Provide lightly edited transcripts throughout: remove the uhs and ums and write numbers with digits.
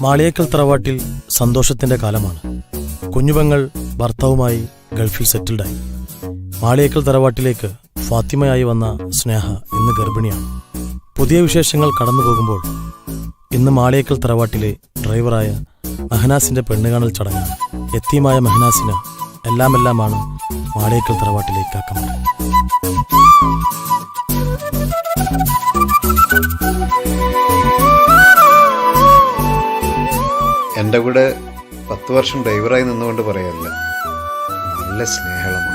മാളിയേക്കൽ തറവാട്ടിൽ സന്തോഷത്തിന്റെ കാലമാണ്. കുഞ്ഞുപെങ്ങൾ ഭർത്താവുമായി ഗൾഫിൽ സെറ്റിൽഡായി. മാളിയേക്കൽ തറവാട്ടിലേക്ക് ഫാത്തിമയായി വന്ന സ്നേഹ ഇന്ന് ഗർഭിണിയാണ്. പുതിയ വിശേഷങ്ങൾ കടന്നുപോകുമ്പോൾ ഇന്ന് മാളിയേക്കൽ തറവാട്ടിലെ ഡ്രൈവറായ മെഹനാസിന്റെ പെണ്ണുകാണൽ ചടങ്ങാണ്. യത്തീമായ മെഹനാസിന് എല്ലാമെല്ലാമാണ് മാളിയേക്കൽ തറവാട്ടിലെ കാക്കമാർ. എൻ്റെ കൂടെ 10 വർഷം ഡ്രൈവറായി നിന്നുകൊണ്ട് പറയല്ല, നല്ല സ്നേഹമാണ്.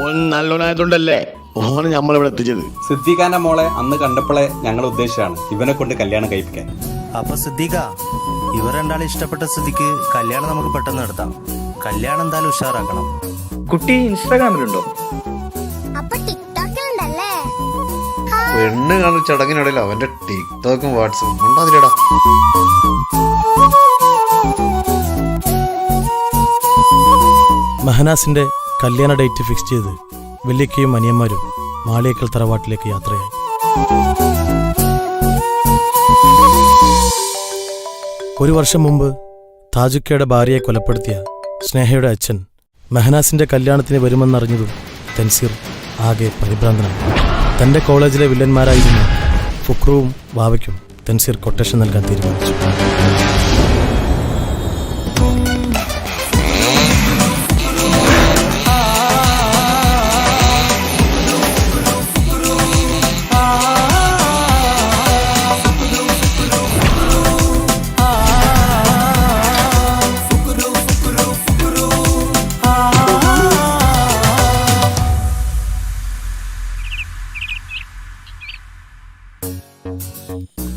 ഓൻ നല്ലോനായതുകൊണ്ടല്ലേ ഓന് നമ്മളിവിടെ എത്തിച്ചത്. സിദ്ദീഖാന്റെ മോളെ അന്ന് കണ്ടപ്പോഴേ ഞങ്ങൾ ഉദ്ദേശിച്ചാണ് ഇവനെ കൊണ്ട് കല്യാണം കഴിപ്പിക്കാൻ. അപ്പൊ സിദ്ദീഖ, ഇവർ രണ്ടാളും ഇഷ്ടപ്പെട്ട സ്ഥിതിക്ക് കല്യാണം നമുക്ക് പെട്ടെന്ന് നടത്താം. കല്യാണം എന്തായാലും ഉഷാറാക്കണം. കുട്ടി ഇൻസ്റ്റാഗ്രാമിലുണ്ടോ? പെണ്ണ് കാണൽ ചടങ്ങിനിടയിൽ അവന്റെ ടിക്ടോക്കും വാട്സപ്പും ഉണ്ടാതില്ലടാ. മെഹനാസിന്റെ കല്യാണ ഡേറ്റ് ഫിക്സ് ചെയ്ത് വല്യക്കയും അനിയന്മാരും മാളിയേക്കൽ തറവാട്ടിലേക്ക് യാത്രയായി. ഒരു വർഷം മുമ്പ് താജുക്കയുടെ ഭാര്യയെ കൊലപ്പെടുത്തിയ സ്നേഹയുടെ അച്ഛൻ മെഹനാസിന്റെ കല്യാണത്തിന് വരുമെന്നറിഞ്ഞതും തൻസീർ ആകെ പരിഭ്രാന്തനായി. തന്റെ കോളേജിലെ വില്ലന്മാരായിരുന്ന ഫുക്രുവും വാവയ്ക്കും തൻസീർ കൊട്ടേഷൻ നൽകാൻ തീരുമാനിച്ചു.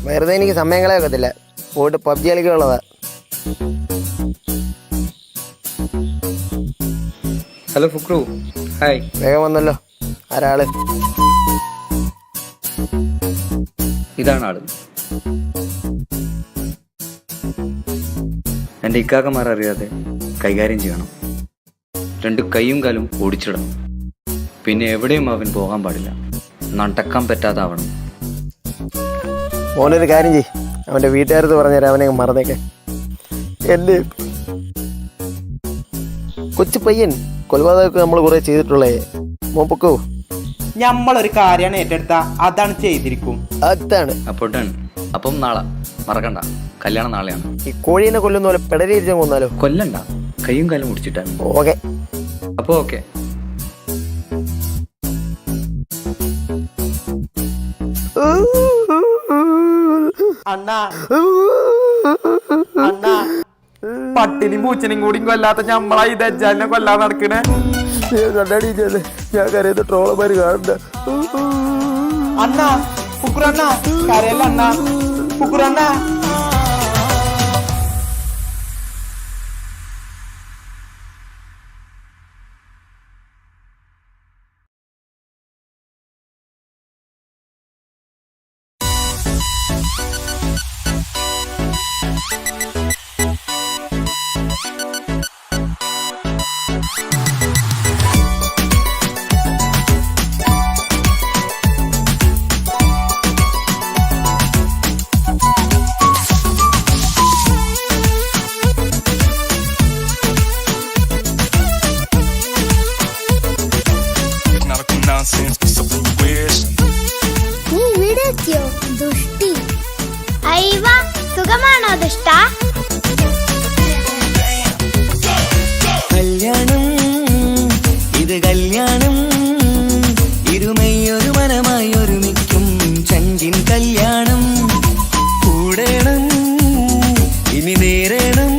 വെറുതെ എനിക്ക് സമയം കളയാക്കത്തില്ല, പോയിട്ട് പബ്ജി കളിക്കാനുള്ളതാ. Hello Fukru, hi. വേഗം വന്നല്ലോ. ആരാള്? ഇതാണ് ആള്. എൻ്റെ ഇക്കാക്കമാർ അറിയാതെ കൈകാര്യം ചെയ്യണം. 2 കൈയും കാലും ഓടിച്ചിടണം. പിന്നെ എവിടെയും അവൻ പോകാൻ പാടില്ല. നടക്കാൻ പറ്റാതാവണം. മോനൊരു കാര്യം ചെയ്യ്, അവൻ്റെ വീട്ടുകാരത്ത് പറഞ്ഞുതരാം, അവനെ മറന്നേക്കെ. എൻ്റെ കൊച്ചു പയ്യൻ കൊലപാതകമൊക്കെ നമ്മൾ കുറെ ചെയ്തിട്ടുള്ളേ. മോൻ പൊക്കോ. നമ്മളൊരു കാര്യമാണ് ഏറ്റെടുത്ത അതാണ് ചെയ്തിരിക്കും. അതാണ്. അപ്പം നാളെ മറക്കണ്ട, കല്യാണം നാളെയാണ്. ഈ കോഴീനെ കൊല്ലുന്ന പോലെ പെടലിരിച്ച കൊന്നാലോ? കൊല്ലണ്ട, കൈയും കാലും മുടിച്ചിട്ടാണ്. ഓക്കെ. അപ്പൊ ഓക്കെ. അണ്ണാ അണ്ണാ, പട്ടിനും പൂച്ചനും കൂടി കൊല്ലാത്ത ഞമ്മളാ ഈ ദജ്ജാലിനെ കൊല്ലാൻ നടക്കണേ. ഞാൻ കരയുന്ന ട്രോളന്മാര് കാണണ്ട. അണ്ണാ ഫുക്രണ്ണ കരയല്ല അണ്ണാ, ഫുക്രണ്ണ. നീ ഇവിടെ എത്തിയോ ദുഷ്ടി? അയ്യ, സുഖമാണോ ദുഷ്ട? കല്യാണം ഇത് കല്യാണം, ഇരുമയൊരു മനമായി ഒരുമിക്കും ചങ്കിൻ കല്യാണം. കൂടേണം ഇനി നേരേണം,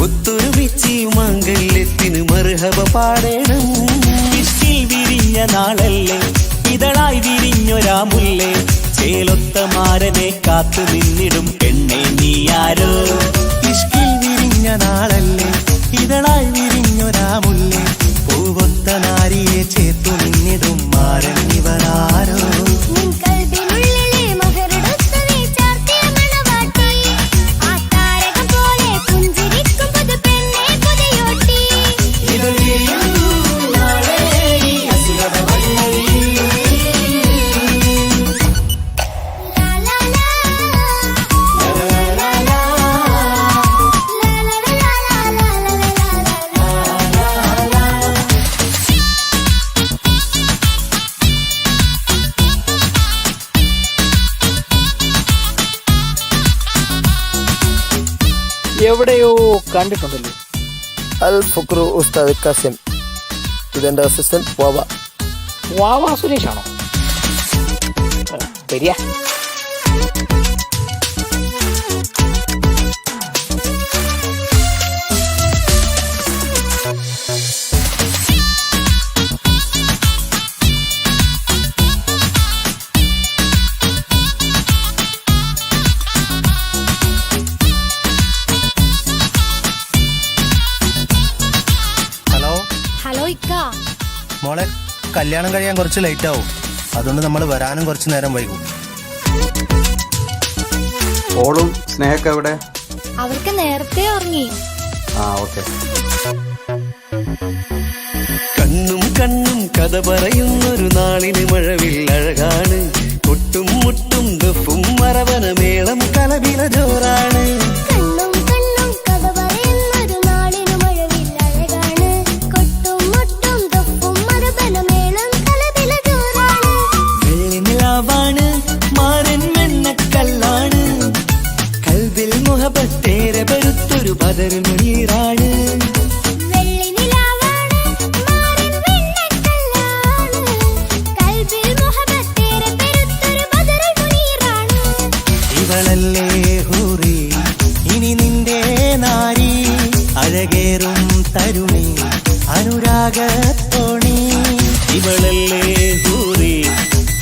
ഒത്തൊരുമിച്ച് മംഗല്യത്തിന് മർഹബ പാടേണം. ഇഷ്ടിൽ വിരിഞ്ഞ നാളല്ലേ, ഇതളായി വിരിഞ്ഞൊരാ മുല്ലേ, ചേലൊത്ത മാരനെ കാത്തു നിന്നിടും പെണ്ണെ നീയാരോ. ഇഷ്കിൽ വിരിഞ്ഞ നാളല്ലേ, ഇതളായി വിരിഞ്ഞൊരാ മുല്ലേ, പൂവൊത്ത നാരിയെ ചേർത്തു നിന്നിടും മാരൻ ഇവരാരോ. എവിടെയോ കണ്ടിട്ടുണ്ടല്ലോ. അൽ ഫുക്രു ഉസ്താദ് കസിം. ഇതെന്റെ അസിസ്റ്റന്റ് വാവ. വാവാ സുരേഷാണോ? ശരിയാ. ഹലോ ഹലോ ഇക്ക. മോളെ, കല്യാണം കഴിയാൻ കുറച്ച് ലേറ്റ് ആവും. അതുകൊണ്ട് നമ്മൾ വരാനും കുറച്ച് നേരം വൈകും. ഓളും സ്നേഹക്ക് എവിടെ? അവർക്ക് നേരത്തെ ഉറങ്ങി. ഓക്കെ. കണ്ണും കണ്ണും കഥ പറയുന്നൊരു നാളിന് മഴവിൽ അഴകാണ്. കൊട്ടും മുട്ടും ദഫും മറവന മേളം കലവില ജോറാണ്. കണ്ണും കണ്ണും കഥ പറയുന്നൊരു നാളിനു മഴവിൽ അഴകാണ്. കൊട്ടും മുട്ടും ദഫും മരബന മേളം കലവില ജോറാണ്. വെള്ളിനിലാവാണ് മാരൻ വെണ്ണക്കല്ലാണ്. കൽബിൽ മുഹബത്തേറെ പരുത്തൊരു ബദർ മുനീറാണ്. വെള്ളി നിലാവാണ് മാറിൻ വെണ്ണക്കല്ലാണ്. കൽബിൽ മുഹബത്തേറെ പെരുത്തൊരു ബദറുൽ മുനീറാണ്. ഇവളല്ലേ ഹൂറി ഇനി നിന്റെ നാരി. അഴകേറും തരുണി അനുരാഗത്തോണി. ഇവളല്ലേ ഹൂറി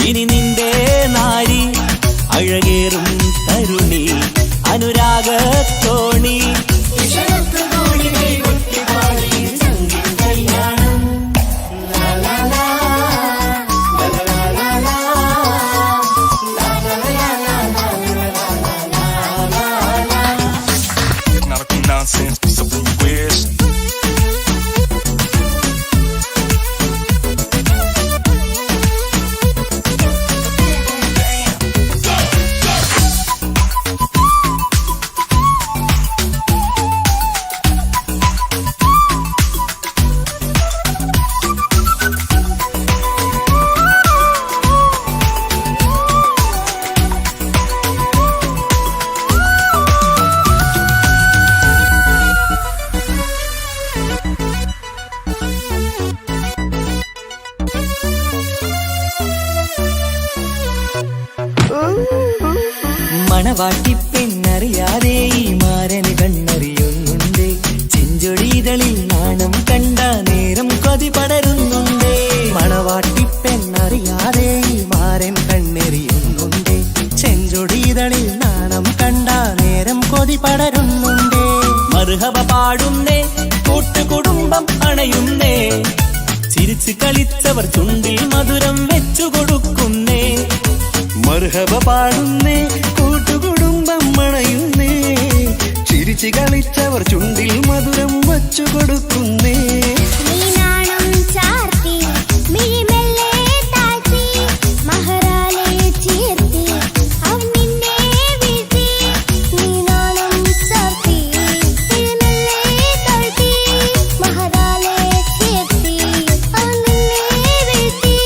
ഇനി നിന്റെ നാരി. അഴകേറും തരുണി അനുരാഗത്തോണി. മണവാട്ടി പെണ്ണറിയാതെ ഈ മാരന് കണ്ണറിയുന്നുണ്ട്. ചെഞ്ചൊടിതളിൽ നാണം കണ്ട നേരം കൊതി പടരുന്നുണ്ട്. മണവാട്ടി പെണ്ണറിയാതെ ഈ മാരൻ കണ്ണെറിയുന്നുണ്ട്. ചെഞ്ചൊടിതളിൽ നാണം കണ്ട നേരം കൊതി പടരുന്നുണ്ട്. മർഹബ പാടുന്നേ കൂട്ടുകുടുംബം അണയുന്നേ. ചിരിച്ചു കളിച്ചവർ ചുണ്ടിൽ മധുരം വെച്ചു കൊടുക്കുന്നേ. മർഹബ പാടുന്നേ കൂട്ടുകുടുംബം അണയുന്നേ. ചിരിച്ചു കളിച്ചവർ ചുണ്ടിൽ മധുരം വച്ചു കൊടുക്കുന്നേ. നീ നാണം ചാർത്തി മിഴിമെല്ലെ താഴ്ത്തി മഹറാലെ ചേർത്തി അവൻ നിന്നെ വീഴ്ത്തി. നീ നാണം ചാർത്തി മിഴിമെല്ലെ താഴ്ത്തി മഹറാലെ ചേർത്തി അവൻ നിന്നെ വീഴ്ത്തി.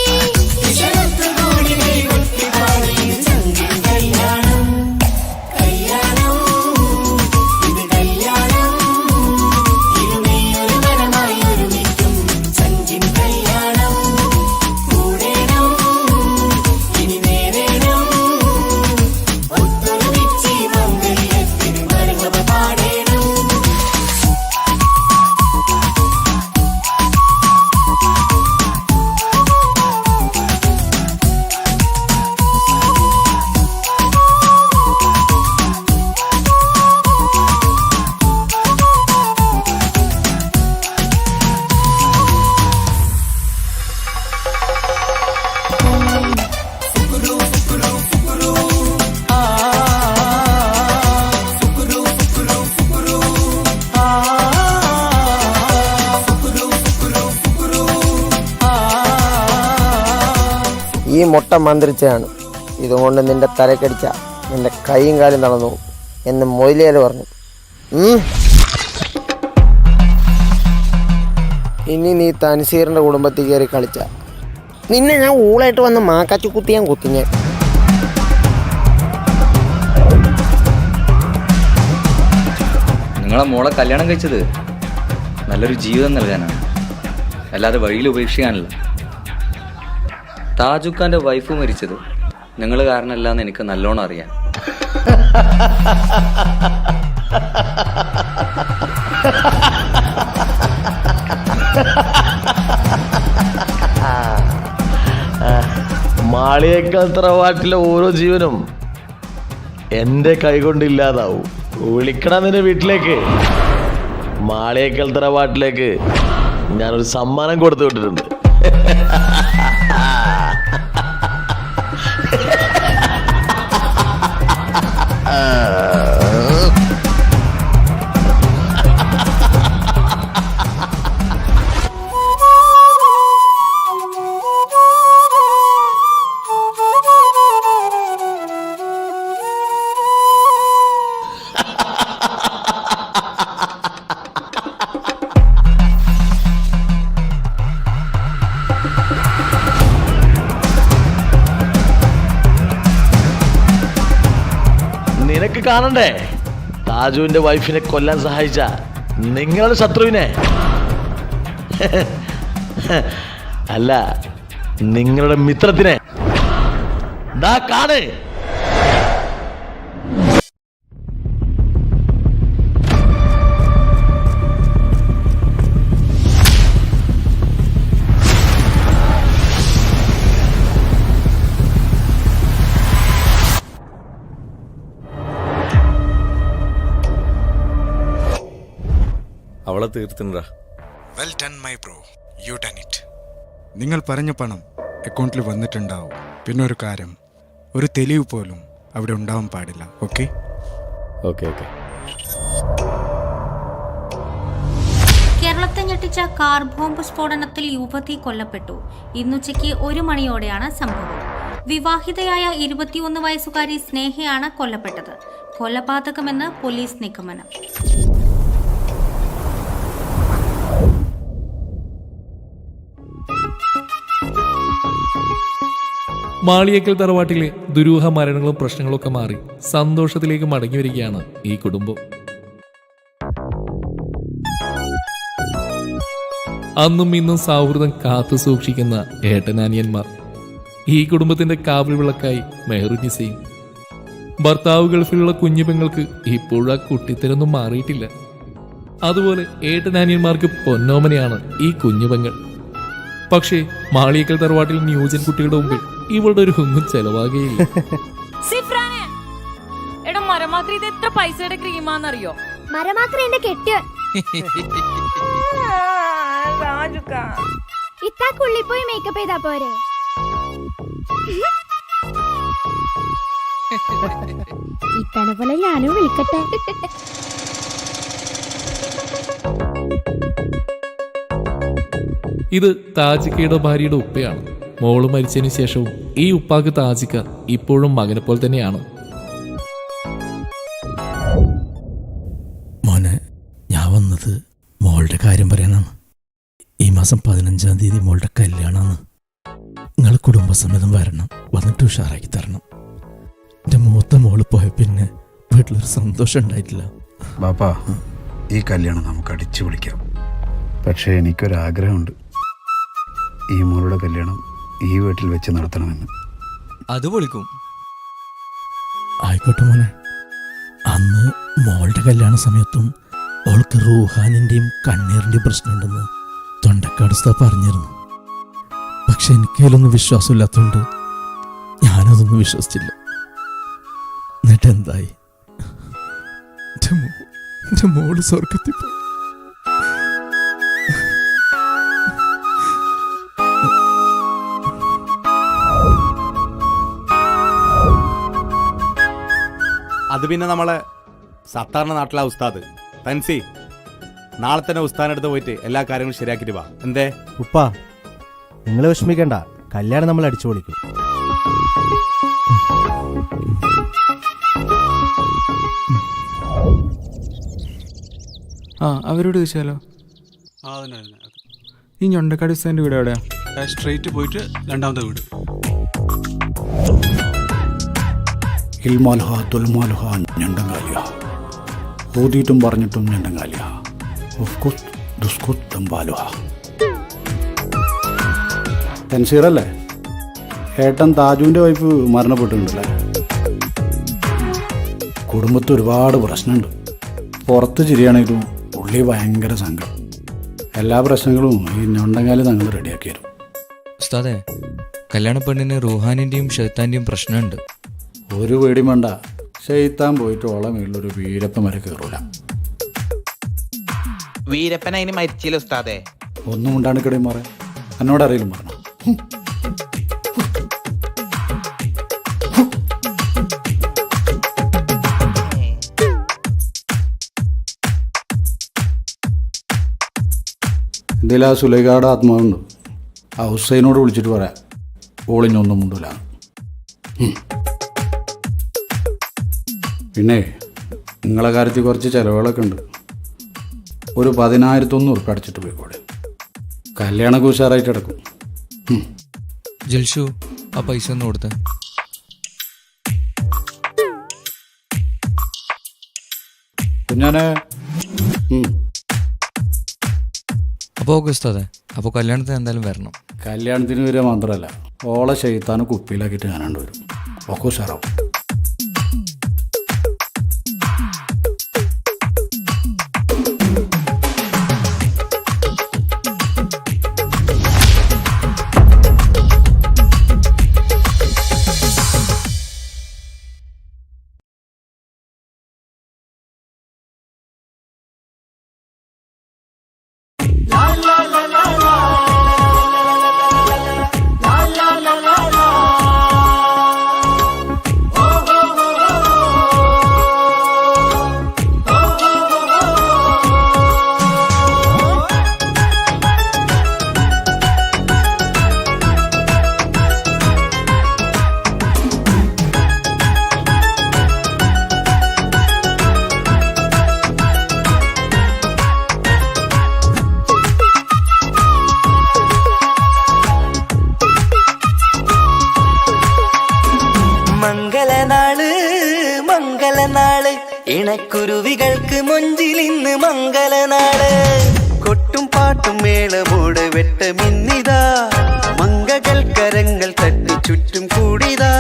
ഈ മുട്ട മന്ത്രിച്ചതാണ്. ഇതുകൊണ്ട് നിന്റെ തലക്കടിച്ച നിന്റെ കൈയും കാലും തളർന്നു എന്ന് മൊയിലേല് പറഞ്ഞു. ഇനി നീ തൻസീറിന്റെ കുടുംബത്തിൽ കയറി കളിച്ച നിന്നെ ഞാൻ ഊളായിട്ട് വന്ന് മാക്കാച്ചു കുത്തി ഞാൻ കുത്തി. ഞാൻ നിങ്ങളെ മോളെ കല്യാണം കഴിച്ചത് നല്ലൊരു ജീവിതം നൽകാനാണ്, അല്ലാതെ വഴിയിൽ ഉപേക്ഷിക്കാനല്ല. താജുഖാന്റെ വൈഫ് മരിച്ചത് നിങ്ങൾ കാരണമല്ല എന്ന് എനിക്ക് നല്ലോണം അറിയാം. മാളിയേക്കാൾ തറവാട്ടിലെ ഓരോ ജീവനും എൻ്റെ കൈകൊണ്ട് ഇല്ലാതാവും. വിളിക്കണം നിന്റെ വീട്ടിലേക്ക്. മാളിയേക്കാൾ തറവാട്ടിലേക്ക് ഞാനൊരു സമ്മാനം കൊടുത്തു വിട്ടിട്ടുണ്ട്. നിനക്ക് കാണണ്ടേ താജുവിന്റെ വൈഫിനെ കൊല്ലാൻ സഹായിച്ച നിങ്ങളുടെ ശത്രുവിനെ? അല്ല, നിങ്ങളുടെ മിത്രത്തിനെ. ദാ കാണ്. അവളെ തീർത്തിണ്ടാ. Well done my bro, you done it. നിങ്ങൾ പറഞ്ഞ പണം അക്കൗണ്ടിൽ വന്നിട്ടുണ്ടാവും. പിന്നെ ഒരു കാര്യം, ഒരു തെളിവ് പോലും അവിടെ ഉണ്ടാവാൻ പാടില്ല. Okay okay okay. കേരളത്തെ ഞെട്ടിച്ച കാർ ബോംബ് സ്ഫോടനത്തിൽ യുവതി കൊല്ലപ്പെട്ടു. ഇന്നുച്ചയ്ക്ക് 1 മണിയോടെയാണ് സംഭവം. വിവാഹിതയായ 21 വയസ്സുകാരി സ്നേഹയാണ് കൊല്ലപ്പെട്ടത്. കൊലപാതകമെന്ന് പോലീസ് നിഗമനം. മാളിയേക്കൽ തറവാട്ടിലെ ദുരൂഹ മരണങ്ങളും പ്രശ്നങ്ങളൊക്കെ മാറി സന്തോഷത്തിലേക്ക് മടങ്ങി വരികയാണ് ഈ കുടുംബം. അന്നും ഇന്നും സൗഹൃദം കാത്തു സൂക്ഷിക്കുന്ന ഏട്ടനാനിയന്മാർ. ഈ കുടുംബത്തിന്റെ കാവൽ വിളക്കായി മെഹറുനിസയും. ഭർത്താവ് ഗൾഫിലുള്ള കുഞ്ഞു പെങ്ങൾക്ക് ഇപ്പോഴും ആ കുട്ടിത്തരൊന്നും മാറിയിട്ടില്ല. അതുപോലെ ഏട്ടനാനിയന്മാർക്ക് പൊന്നോമനയാണ് ഈ കുഞ്ഞുപെങ്ങൾ. പക്ഷേ മാളിയേക്കൽ തറവാട്ടിൽ ന്യൂജൻ കുട്ടികളുടെ മുമ്പിൽ ഇവളുടെ ഒരു ഒന്നും ചെലവാകുകയില്ല. എത്ര പൈസയുടെ ക്രീമാന്നറിയോ? മരമാക്രീന്റെ കെട്ടിയ ഇത്താക്കുള്ളി പോയി മേക്കപ്പ് ചെയ്താ പോരെ? ഇത്തനെ പോലെ ഞാനും വിളിക്കട്ടെ. ഇത് താജിക്കയുടെ ഭാര്യയുടെ ഉപ്പയാണ്. മോള് മരിച്ചതിന് ശേഷവും ഈ ഉപ്പാക്ക് താജിക്ക ഇപ്പോഴും മകനെ പോലെ തന്നെയാണ്. മോനെ, ഞാൻ വന്നത് മോളുടെ കാര്യം പറയാനാണ്. ഈ മാസം 15-ാം തീയതി മോളുടെ കല്യാണമാണ്. നിങ്ങൾ കുടുംബസമേതം വരണം, വന്നിട്ട് ഉഷാറാക്കി തരണം. എൻ്റെ മൂത്ത മോള് പോയ പിന്നെ വീട്ടിലൊരു സന്തോഷം ഉണ്ടായിട്ടില്ല. ബാപ്പാ, ഈ കല്യാണം നമുക്ക് അടിച്ചു പൊളിക്കാം. പക്ഷേ എനിക്കൊരാഗ്രഹമുണ്ട്, ഈ മോളുടെ കല്യാണം ഈ വീട്ടിൽ വെച്ച് നടത്തണമെന്ന്. അത് പൊളിക്കും. ആയിക്കോട്ടെ മോനെ. അന്ന് മോളുടെ കല്യാണ സമയത്തും അവൾക്ക് റൂഹാനിൻ്റെയും കണ്ണീറിൻ്റെയും പ്രശ്നമുണ്ടെന്ന് തൊണ്ടക്കാട് ഉസ്താദ് പറഞ്ഞിരുന്നു. പക്ഷെ എനിക്കതിലൊന്നും വിശ്വാസമില്ലാത്തതുകൊണ്ട് ഞാനതൊന്നും വിശ്വസിച്ചില്ല. എന്നിട്ട് എന്തായി? എൻ്റെ മോള് സ്വർഗത്തിൽ പോയി. അത് പിന്നെ നമ്മളെ സത്താറിന്റെ നാട്ടിലെ ഉസ്താദ് തൻസി നാളെ തന്നെ ഉസ്താദിനടുത്ത് പോയിട്ട് എല്ലാ കാര്യങ്ങളും ശരിയാക്കിട്ട് വാ. എന്തേ ഉപ്പ, നിങ്ങൾ വിഷമിക്കണ്ട, കല്യാണം നമ്മൾ അടിച്ചു പൊളിക്കും. അവരോട് ചോദിച്ചാലോ? ഈ ഞൊണ്ടക്കാട് ഉസ്താദിന്റെ വീട് എവിടെയാ? സ്ട്രേറ്റ് പോയിട്ട് രണ്ടാമത്തെ വീട്. ഊതിയിട്ടും പറഞ്ഞിട്ടും ഞണ്ടങ്കാലിയ തൻസീറല്ലേ? ഏട്ടൻ താജുവിൻ്റെ വൈഫ് മരണപ്പെട്ടിട്ടുണ്ടല്ലേ? കുടുംബത്തിൽ ഒരുപാട് പ്രശ്നമുണ്ട്. പുറത്ത് ചിരിയാണെങ്കിലും ഉള്ളി ഭയങ്കര സങ്കടം. എല്ലാ പ്രശ്നങ്ങളും ഈ ഞൊണ്ടങ്കാലി തങ്ങൾ റെഡിയാക്കി തരും. ഉസ്താദെ, കല്യാണ പെണ്ണിന് റൂഹാനിൻ്റെയും ഷെയ്ത്താൻ്റെയും പ്രശ്നമുണ്ട്. ഒരു പേടിയും വേണ്ട. ഷെയ്ത്താൻ പോയിട്ട് ഓളം വീട്ടിലൊരു വീരപ്പൻ വരെ കയറൂല. വീരപ്പൻ അതിന് മരിച്ചില്ല ഉസ്താദെ. ഒന്നും ഉണ്ടാണ് കിടയും മാറേ. എന്നോടറിയിലും പറഞ്ഞു. ഇതിൽ ആ സുലൈഖയുടെ ആത്മാവുണ്ട്. ആ ഹുസൈനോട് വിളിച്ചിട്ട് പറയാം, ഓളിഞ്ഞൊന്നും മുണ്ടില്ല. പിന്നെ നിങ്ങളെ കാര്യത്തിൽ കുറച്ച് ചിലവുകളൊക്കെ ഉണ്ട്. ഒരു 10,100 അടിച്ചിട്ട് പോയിക്കോടെ. കല്യാണമൊക്കെ ഉഷാറായിട്ട് കിടക്കും. ജൽഷു, ആ പൈസ ഒന്ന് കൊടുത്തേ. കുഞ്ഞാനെ. അപ്പോൾ ഓക്കെ ഉസ്താദെ, അപ്പോൾ കല്യാണത്തിന് എന്തായാലും വരണം. കല്യാണത്തിന് വരിക മാത്രമല്ല, ഓളെ ഷെയ്ത്താന് കുപ്പിയിലാക്കിയിട്ട് ഞാനാണ്ട് വരും. ഒക്കെ ഉഷാറാവും. മംഗളനാള് ഇണക്കുരുവികൾക്ക് മൊഞ്ചിലിന്ന് മംഗളനാള്. കൊട്ടും പാട്ടും മേളമോട് വെട്ടമിന്നിതാ, മംഗകൾ കരങ്ങൾ തട്ടി ചുറ്റും കൂടിതാ.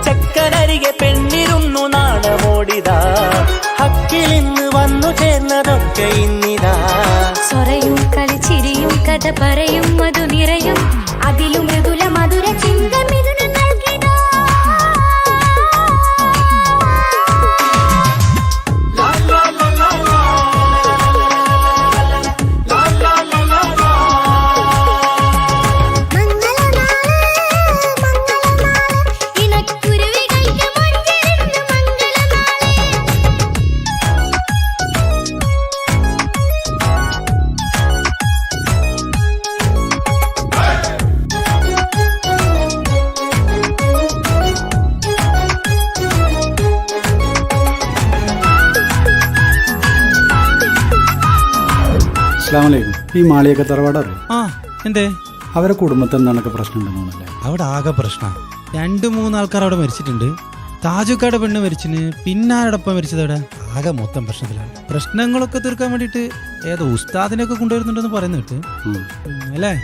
ചക്കനരികെ പെണ്ണിരുന്നു നാണമോടിതാ, ഹക്കിലിന്ന് വന്നു ചേർന്നതൊക്കെ ഇന്നിതാ. സ്വരയും കളിച്ചിരിയും കഥ പറയും മധു നിറയും അതിലും മൃദുല മധുര ചിന്ത മിഥുന നൽകിതാ. അസ്സലാമലൈക്കും. ഈ മാളിയൊക്കെ തറവാടറിയോ? ആ എന്തേ? അവരെ കുടുംബത്തിൽ എന്താണൊക്കെ പ്രശ്നം ഉണ്ടെന്നല്ലേ? അവിടെ ആകെ പ്രശ്നം. 2-3 ആൾക്കാർ അവിടെ മരിച്ചിട്ടുണ്ട്. താജുക്കാടെ പെണ്ണ് മരിച്ചിന്, പിന്നെ ആരോടൊപ്പം മരിച്ചത് അവിടെ. ആകെ മൊത്തം പ്രശ്നത്തിലാണ്. പ്രശ്നങ്ങളൊക്കെ തീർക്കാൻ വേണ്ടിയിട്ട് ഏതോ ഉസ്താദിനെയൊക്കെ കൊണ്ടുവരുന്നുണ്ടെന്ന് പറയുന്ന കേട്ട് അല്ലേ?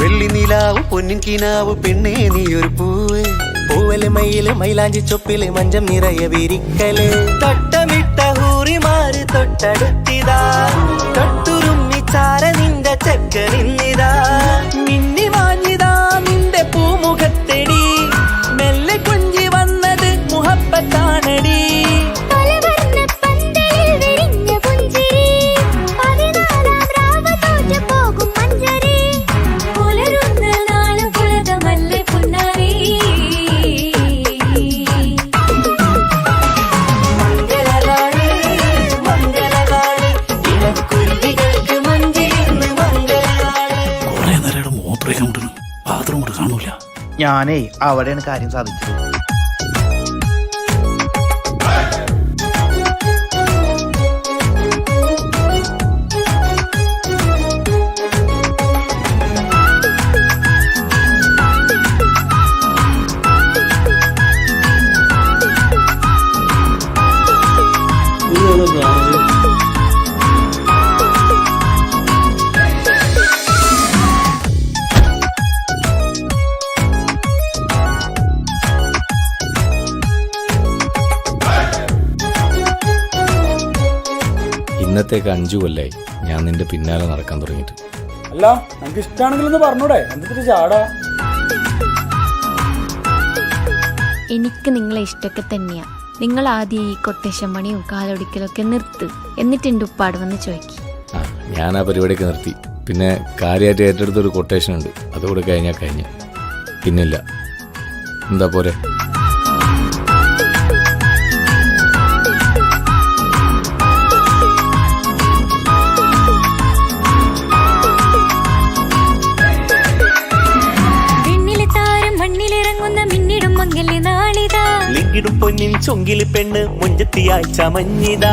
വെള്ളി നിലാവ് പൊന്നിൻ കിനാവ് പെണ്ണേ നീയൊരു പൂവ്, പൂവല് മയില് മൈലാഞ്ചി ചൊപ്പില് മഞ്ചം നിറയെ വിരിക്കല്. തൊട്ടമിട്ട ഹൂറിമാര് തൊട്ടടുത്തിതാ, തൊട്ടുരുമ്മിച്ചാര നിന്റെ ചക്കനിന്നിതാ. മിന്നി വാഞ്ഞിതാ നിന്റെ പൂമുഖത്തെടി, മെല്ലെ കുഞ്ചി വന്നത് മുഹബത്താണടി. ഞാനേ അവിടെയാണ് കാര്യം സാധിച്ചത്. ഇന്നത്തേക്ക് 5 കൊല്ലായി ഞാൻ നിന്റെ പിന്നാലെ നടക്കാൻ തുടങ്ങിയിട്ട്. അല്ല നമുക്ക് ഇഷ്ടമാണെങ്കിലൊന്ന് പറഞ്ഞൂടെ, എന്തൊരു ചാടാ. എനിക്ക് നിങ്ങളെ ഇഷ്ടമൊക്കെ തന്നെയാ. നിങ്ങൾ ആദ്യം ഈ കൊട്ടേഷൻ പണിയും കാലൊടിക്കലൊക്കെ നിർത്ത്, എന്നിട്ട് എൻ്റെ ഉപ്പാട് വന്ന് ചോദിക്കും. ഞാൻ ആ പരിപാടിയൊക്കെ നിർത്തി. പിന്നെ കാര്യമായിട്ട് ഏറ്റെടുത്തൊരു കൊട്ടേഷൻ ഉണ്ട്, അതുകൂടെ കഴിഞ്ഞാൽ കഴിഞ്ഞു. പിന്നില്ല. എന്താ പോരെ? ിടും പൊന്നിൻ ചൊങ്കില് പെണ്ണ് മുഞ്ചത്തിയായി ചമഞ്ഞിതാ.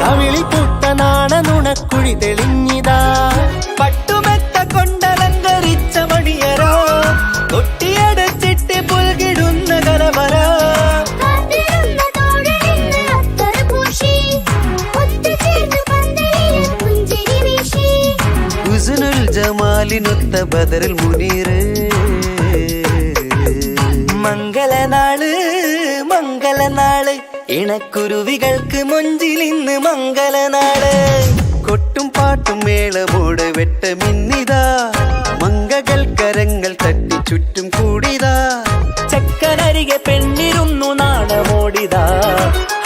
കവിളിൽ പുട്ട നാണ നുണക്കുഴി തെളിഞ്ഞിതാ. പട്ടുമെത്ത കൊണ്ടലങ്കരിച്ച മണിയരോ കൊട്ടിയടച്ചിട്ട് പുൽകിടുന്ന കലവര. ഹുസ്നുൽ ജമാലിനൊത്ത ബദറിൽ മുനീറ്. മംഗളനാള് മംഗളനാള് ഇണക്കുരുവികൾക്ക് മൊഞ്ചിലിന്ന് മംഗളനാള്. കൊട്ടും പാട്ടും മേളമോട് വെട്ടമിന്നിതാ. മംഗകൾ കരങ്ങൾ തട്ടി ചുറ്റും കൂടിതാ. ചക്കനരികെ പെണ്ണിരുന്നു നാണമോടിതാ.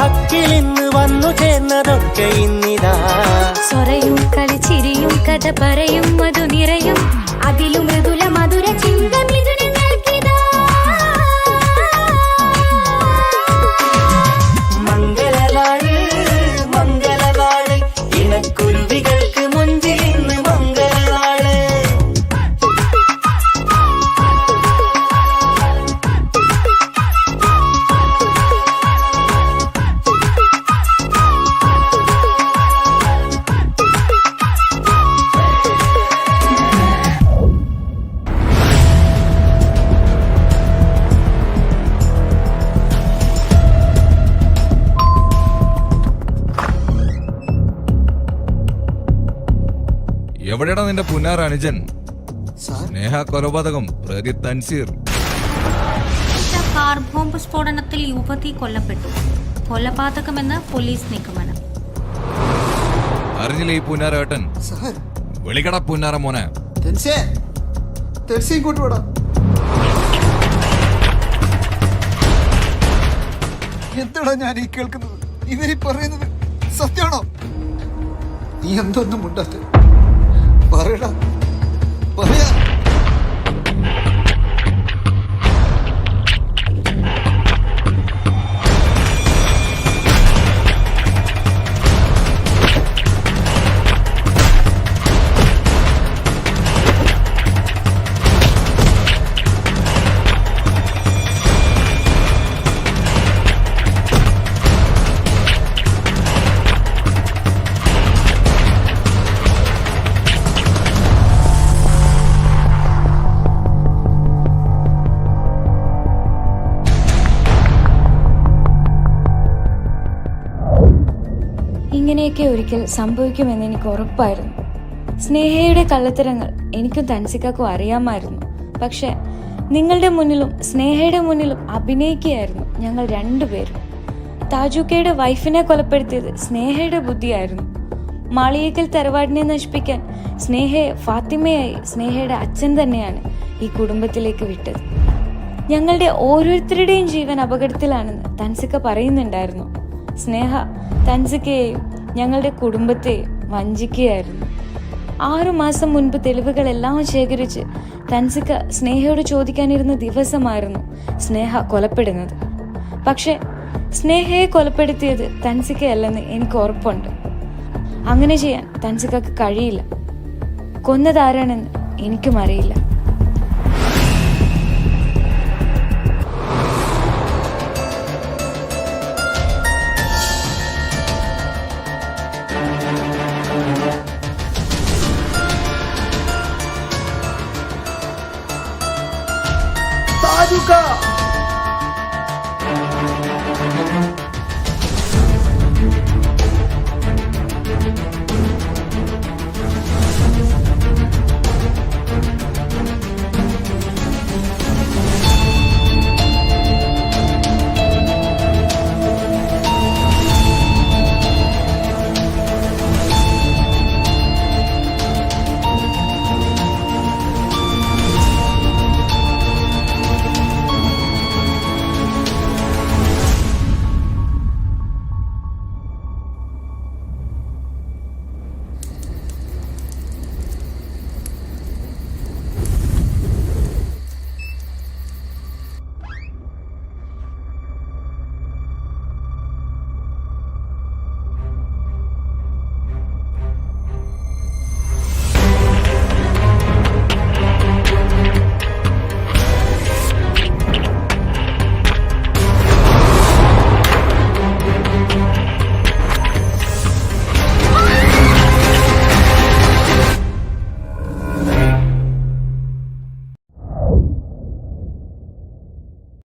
ഹക്കിലിന്ന് വന്നു ചേർന്നതൊക്കെ ഇന്നിതാ. സ്വരയും കളിച്ചിരിയും കഥ പറയും മധു നിറയും അതിലും മൃദുല മധുര ചിന്ത മിഥുനങ്ങൾക്കിതാ. മംഗളനാള് മംഗളനാള് ഇണക്കുരുവികൾക്ക് മുഞ്ചിലിന്ന് മംഗളനാള്. എവിടെയാണ് നിന്റെ പുന്നാർ അനുജൻ? സ്നേഹ കൊലപാതകം പ്രതി തൻസീർ. കാർ ബോംബ് സ്ഫോടനത്തിൽ യുവതി കൊല്ലപ്പെട്ടു. കൊലപാതകമെന്ന് പോലീസ് നിഗമനം. അറിഞ്ഞില്ലേ ഈ പുന്നാരേട്ടൻ? വിളിക്കട പുന്നാര മോനെ. എന്താടാ ഞാൻ ഈ കേൾക്കുന്നത്? ഇവര് പറയുന്നത് സത്യമാണോ? നീ എന്തൊന്നും മുണ്ടാത്ത പറയടാ, പറയാ. ഇങ്ങനെയൊക്കെ ഒരിക്കൽ സംഭവിക്കുമെന്ന് എനിക്ക് ഉറപ്പായിരുന്നു. സ്നേഹയുടെ കള്ളത്തരങ്ങൾ എനിക്കും തൻസിക്കാക്കും അറിയാമായിരുന്നു. പക്ഷെ നിങ്ങളുടെ മുന്നിലും സ്നേഹയുടെ മുന്നിലും അഭിനയിക്കുകയായിരുന്നു ഞങ്ങൾ രണ്ടുപേരും. താജുക്കയുടെ വൈഫിനെ കൊലപ്പെടുത്തിയത് സ്നേഹയുടെ ബുദ്ധിയായിരുന്നു. മാളിയേക്കൽ തറവാടിനെ നശിപ്പിക്കാൻ സ്നേഹയെ ഫാത്തിമയായി സ്നേഹയുടെ അച്ഛൻ തന്നെയാണ് ഈ കുടുംബത്തിലേക്ക് വിട്ടത്. ഞങ്ങളുടെ ഓരോരുത്തരുടെയും ജീവൻ അപകടത്തിലാണെന്ന് തൻസിക്ക പറയുന്നുണ്ടായിരുന്നു. സ്നേഹ തൻസിക്കയെയും ഞങ്ങളുടെ കുടുംബത്തെയും വഞ്ചിക്കുകയായിരുന്നു. 6 മാസം മുൻപ് തെളിവുകളെല്ലാം ശേഖരിച്ച് തൻസിക്ക സ്നേഹയോട് ചോദിക്കാനിരുന്ന ദിവസമായിരുന്നു സ്നേഹ കൊലപ്പെടുന്നത്. പക്ഷെ സ്നേഹയെ കൊലപ്പെടുത്തിയത് തൻസിക്കയല്ലെന്ന് എനിക്ക് ഉറപ്പുണ്ട്. അങ്ങനെ ചെയ്യാൻ തൻസിക്കക്ക് കഴിയില്ല. കൊന്നതാരാണെന്ന് എനിക്കും അറിയില്ല.